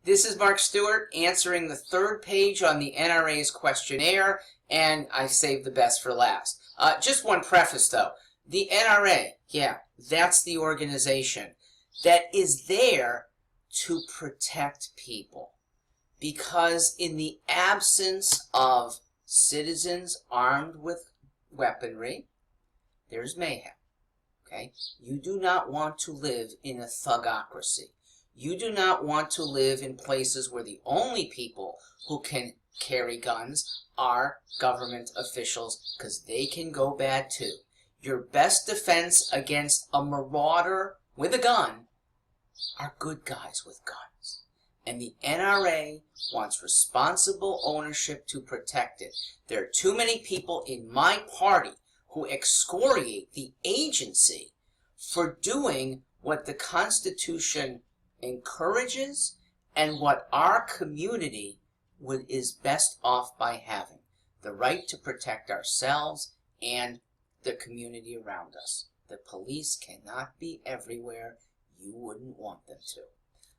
This is Mark Stewart answering the third page on the NRA's questionnaire, and I saved the best for last. Just one preface though. The NRA, yeah, that's the organization that is there to protect people. Because in the absence of citizens armed with weaponry, there's mayhem. Okay? You do not want to live in a thugocracy. You do not want to live in places where the only people who can carry guns are government officials, because they can go bad too. Your best defense against a marauder with a gun are good guys with guns. And the NRA wants responsible ownership to protect it. There are too many people in my party who excoriate the agency for doing what the Constitution encourages and what our community is best off by having. The right to protect ourselves and the community around us. The police cannot be everywhere. You wouldn't want them to.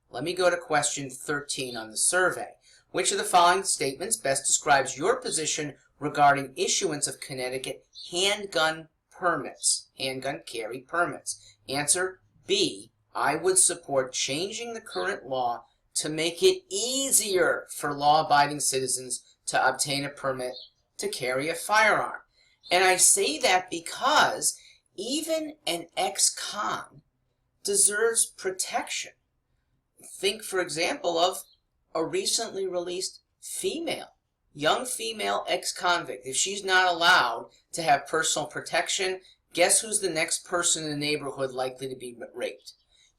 Let me go to question 13 on the survey. Which of the following statements best describes your position regarding issuance of Connecticut handgun permits, handgun carry permits? Answer B. I would support changing the current law to make it easier for law-abiding citizens to obtain a permit to carry a firearm. And I say that because even an ex-con deserves protection. Think, for example, of a recently released young female ex-convict. If she's not allowed to have personal protection, guess who's the next person in the neighborhood likely to be raped?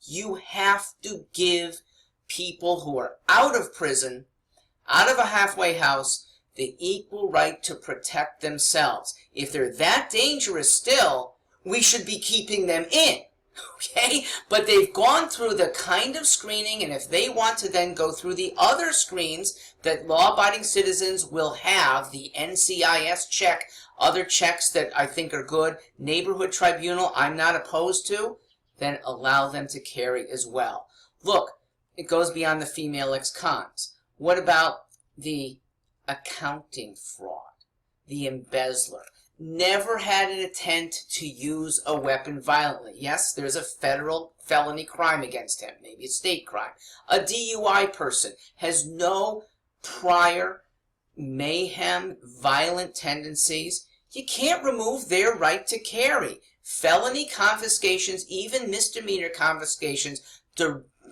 You have to give people who are out of prison, out of a halfway house, the equal right to protect themselves. If they're that dangerous still, we should be keeping them in. Okay? But they've gone through the kind of screening, and if they want to then go through the other screens that law-abiding citizens will have, the NCIS check, other checks that I think are good, neighborhood tribunal I'm not opposed to, then allow them to carry as well. Look, it goes beyond the female ex-cons. What about the accounting fraud, the embezzler? Never had an intent to use a weapon violently. Yes, there's a federal felony crime against him, maybe a state crime. A DUI person has no prior mayhem, violent tendencies. You can't remove their right to carry. Felony confiscations, even misdemeanor confiscations,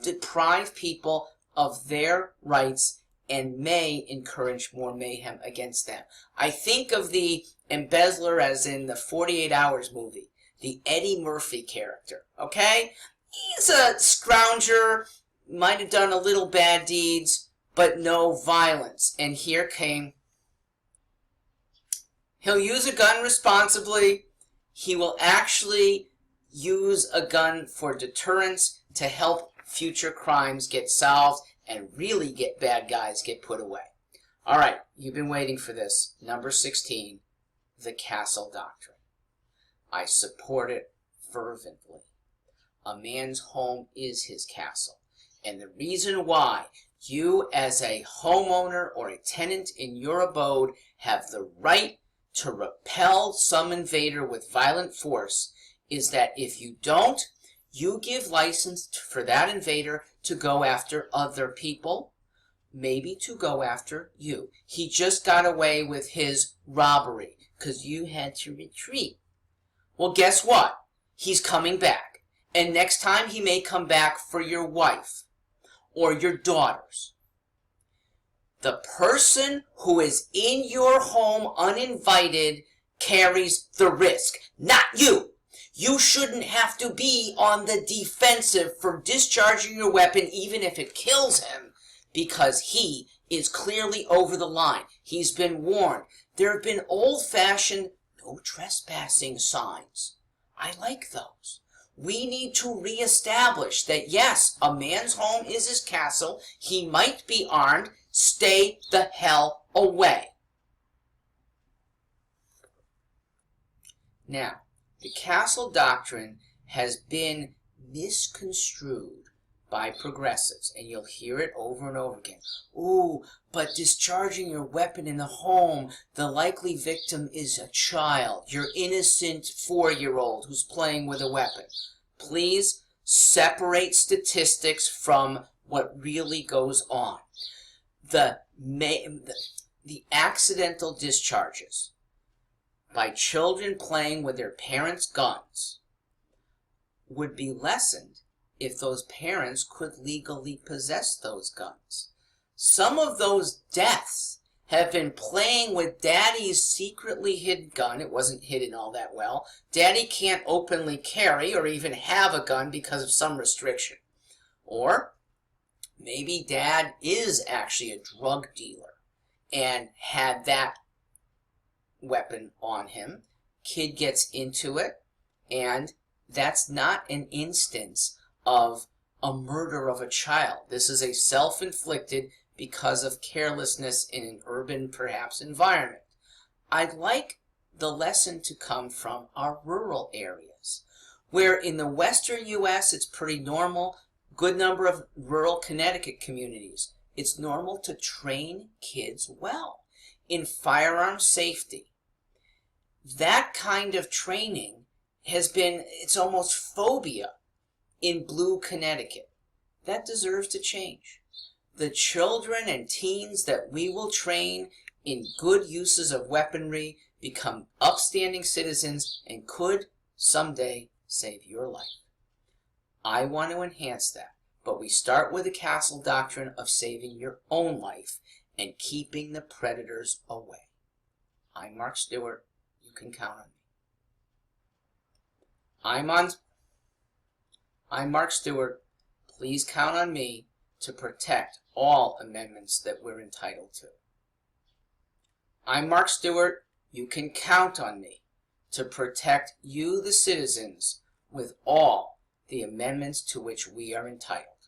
deprive people of their rights and may encourage more mayhem against them. I think of the embezzler as in the 48 Hours movie, the Eddie Murphy character, okay? He's a scrounger, might have done a little bad deeds, but no violence. And here came, he'll use a gun responsibly. He will actually use a gun for deterrence to help future crimes get solved and really get bad guys get put away. All right, you've been waiting for this. Number 16, the Castle Doctrine. I support it fervently. A man's home is his castle. And the reason why you as a homeowner or a tenant in your abode have the right to repel some invader with violent force is that if you don't, you give license for that invader to go after other people, maybe to go after you. He just got away with his robbery because you had to retreat. Well, guess what? He's coming back. And next time he may come back for your wife or your daughters. The person who is in your home uninvited carries the risk, not you. You shouldn't have to be on the defensive for discharging your weapon even if it kills him, because he is clearly over the line. He's been warned. There have been old-fashioned no trespassing signs. I like those. We need to reestablish that, yes, a man's home is his castle. He might be armed. Stay the hell away. Now, the Castle Doctrine has been misconstrued by progressives, and you'll hear it over and over again. Ooh, but discharging your weapon in the home, the likely victim is a child, your innocent 4-year-old who's playing with a weapon. Please separate statistics from what really goes on. The accidental discharges by children playing with their parents' guns would be lessened if those parents could legally possess those guns. Some of those deaths have been playing with daddy's secretly hidden gun. It wasn't hidden all that well. Daddy can't openly carry or even have a gun because of some restriction. Or maybe dad is actually a drug dealer and had that weapon on him. Kid gets into it, and that's not an instance of a murder of a child. This is a self-inflicted because of carelessness in an urban, perhaps, environment. I'd like the lesson to come from our rural areas, where in the western U.S. it's pretty normal. Good number of rural Connecticut communities, it's normal to train kids well in firearm safety. That kind of training has been, it's almost phobia in blue Connecticut. That deserves to change. The children and teens that we will train in good uses of weaponry become upstanding citizens and could someday save your life. I want to enhance that, but we start with the Castle Doctrine of saving your own life and keeping the predators away. I'm Mark Stewart. You can count on me. I'm Mark Stewart. Please count on me to protect all amendments that we're entitled to. I'm Mark Stewart. You can count on me to protect you, the citizens, with all the amendments to which we are entitled.